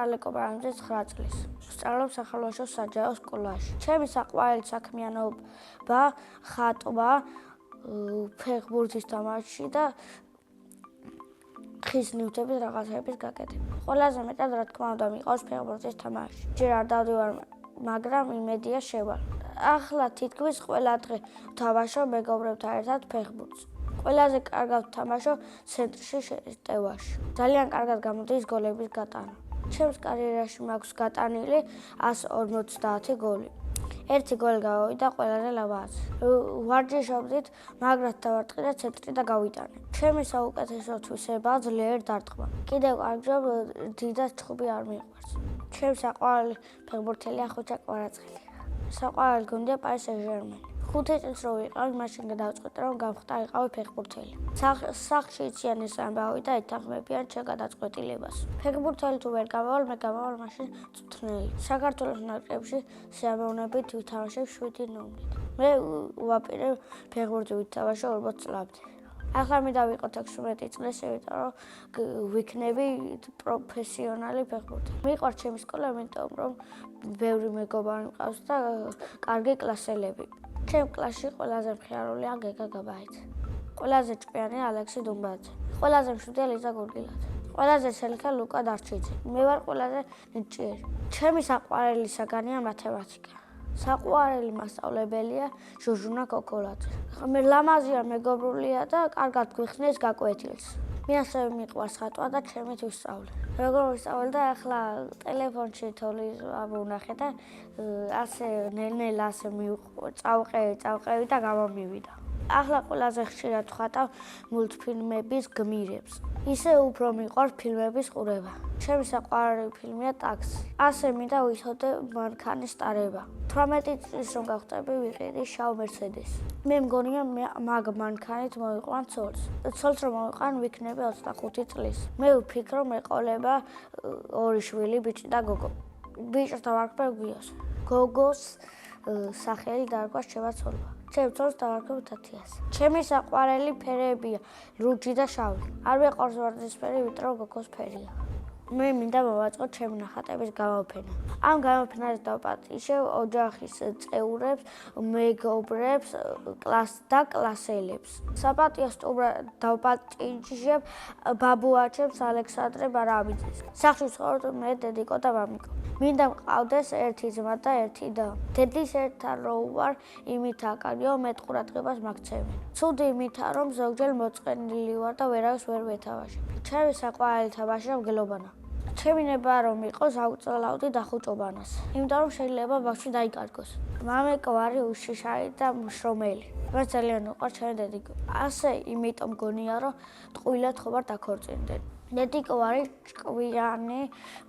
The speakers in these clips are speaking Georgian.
ალეკო ბრამიძე 9 წლის. ვსწავლობ სახელმწიფო საჯარო სკოლაში. ჩემი საყვარელი საქმიანობა ხატვა, ფეხბურთის თამაში და ხის ნივთების რაღაცების გაკეთება. ყველაზე მეტად რა თქმა უნდა მიყვარს ფეხბურთის თამაში. ჯერ არ დავდივარ, მაგრამ იმედია შევალ. ახლა თითქმის ყველა დღე ვთამაშობ მეგობრებთან ერთად ფეხბურთს. ყველაზე კარგად ვთამაშობ ცენტრში შეტევაში. ძალიან კარგად გამოდის გოლების გატანა. ჩემს კარიერაში მაქვს გატანილი 150 გოლი. ერთი გოლი გავავიდა ყველაზე ლამაზი. ვარჯიშობდით, მაგრად დავარტყი და ცენტრი და გავიტანე. ჩემი საუკეთესო თვისებაა ძლიერ დარტყმა. კიდევ კარგჯობ დიდად ჩხუბი არ მიყვარს. ჩემი საყვარელი ფეხბურთელია ხუჩა კვარაცხელია. საყვარელი გუნდია Paris Saint-Germain. 5 წელს რო ვიყავი, მაშინ გადავწყვიტე რომ გამხდარიყავი ფეხბურთელი. სახლში იციან ამბავი და ეთანხმებიან ჩემ გადაწყვეტილებას. ფეხბურთელი თუ ვერ გამავალ, მე გამავალ მაშინ წვრთნელი. საქართველოს ნაკრებში სიამოვნებით ვითამაშებ 7 ნომრით. მე ვაპირებ ფეხბურთი ვითამაშო 40 წლამდე. ახლა მინდა ვიყოთ 16 წლის, იმიტომ რომ ვიქნები პროფესიონალი ფეხბურთელი. მიყვარს ჩემი სკოლა, იმიტომ რომ ბევრი მეგობარი მყავს და კარგი კლასელები. ჩემ კლასში ყველაზე მხიარულია გეგა გაბაიძე. ყველაზე ჭკვიანია ალექსი დუმბაძე. ყველაზე მშვიდია ლიზა გურგილაძე. ყველაზე სელიქა ლუკა დარჩიძე. მე ვარ ყველაზე ნიჭიერი. ჩემი საყვარელი საგანია მათემატიკა. საყვარელი მასწავლებელია ჟუჟუნა კოკოლაძე. მე ლამაზია, მეგობრულია და კარგად გვიხსნის გაკვეთილს. მე ასევე მიყვარს ხატვა და ჩემით ვისწავლე. როგორ ვისწავლე და ახლა ტელეფონში თოლის ვნახე და ასე ნელ-ნელა ასე წავყევი და გამომივიდა. ახლა ყველაზე ხშირად ვხატავ მულტფილმების გმირებს. ისე უფრო მიყვარს ფილმების ყურება. ჩემი საყვარელი ფილმია ტაქსი. ასე მინდა ვიცოდე მანქანის ტარება. 18 წლის რომ გავხდები ვიყიდი შავ მერსედესი. მე მგონია მაგ მანქანით მოვიყვან ცოლს. ცოლს რომ მოვიყვან ვიქნები 25 წლის. მე ვფიქრობ მეყოლება 2 შვილი ბიჭი და გოგო. ბიჭს დავარქვევ გიოს. გოგოს სახელი დაარქვა ჩემმა ცოლმა. ჩემ ცოლს დავარქვევ თათიას. ჩემი საყვარელი ფერებია ლურჯი და შავი. არ მეყვარს ვარდისფერი, ვიტყვი რომ გოგოს ფერია. მე მინდა მოვაწყო ჩემი ნახატების გამოფენა. ამ გამოფენაზე დავპატიჟებ ოჯახის წევრებს, მეგობრებს და კლასელებს. საპატიო სტუმრად დავპატიჟებ ბაბუაჩემს ალექსანდრე ბარამიძეს. სახლში ვცხოვრობ მე, დედიკო და მამიკო. მინდა მყავდეს ერთი ძმა და ერთი და. დედის ერთთან რო ვარ, იმით აკარგიო მეტ ყურადღებას მაგცემენ. ცუდი იმითა რომ ზოგჯერ მოწყენილი ვარ და ვერავის ვერ ვეთამაშებ. ჩემი საყვარელი თამაშია მგელობანა. ჩემი ნება რომ იყოს აუწლავდი დახუჭობანას. იმიტომ რომ შეიძლება ბავშვი დაიკარგოს. მამიკო არის უშიშარი და მშრომელი. მე ძალიან უყვარს ჩემი დედიკო. ასე იმიტომ მგონია რომ ტყუილად ხوار დაქორწინდნენ. დედიკო არის ჭკვიანი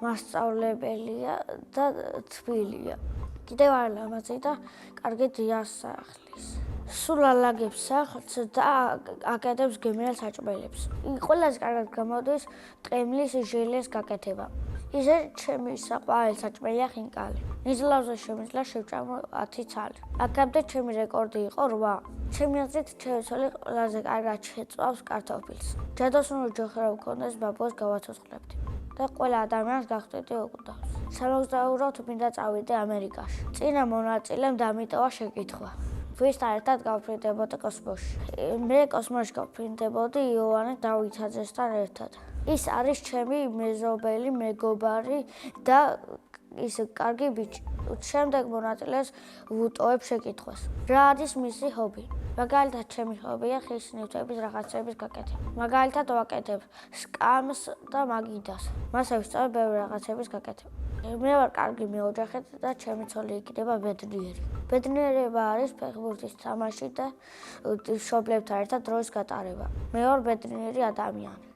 მასწავლებელია და თბილია. კიდევ არის ლამაზი და კარგი დიასახლის. სულ ალაგებს სახლს და აკეთებს გემრიელ საჭმელებს. ყველაზე კარგად გამოდის ტყემლის ჟელეს გაკეთება. ისე ჩემი საყვარელი საჭმელია ხინკალი. ნიზლავზე შემიძლია შევჭამო 10 ცალი. აქამდე ჩემი რეკორდი იყო 8. ჩემი აზრით ჩემი ცოლი ყველაზე კარგად შეწვავს კარტოფილს. ჯადოსნური ჯოხი რომ მქონდეს ბაბუას გავაცოცხლებდი. და ყველა ადამიანს გახდიდი უკვდავს. 60 ევროთ მინდა წავიდე ამერიკაში. წინა მონაწილემ დამიტოვა შეკითხვა. ვისთან ერთად გავფრინდებოდი კოსმოსში. მე კოსმოსში გავფრინდებოდი იოანე დავითაძესთან ერთად. ის არის ჩემი მეზობელი, მეგობარი და ის კარგი ბიჭი. შემდეგ მონაწილეს ვუტოვებ შეკითხვას. რა არის მისი ჰობი? მაგალითად, ჩემი ჰობია ხის ნივთების რაღაცების გაკეთება. მაგალითად, ვაკეთებ სკამს და მაგიდას. მასე ვსწავლებ ბევრი რაღაცების გაკეთება. მე ვარ კარგი მეოჯახე და ჩემი ცოლი იქნება ბედნიერი. ბედნიერება არის ფეხბურთის თამაში და მშობლებთან ერთად დროის გატარება. მე ვარ ბედნიერი ადამიანი.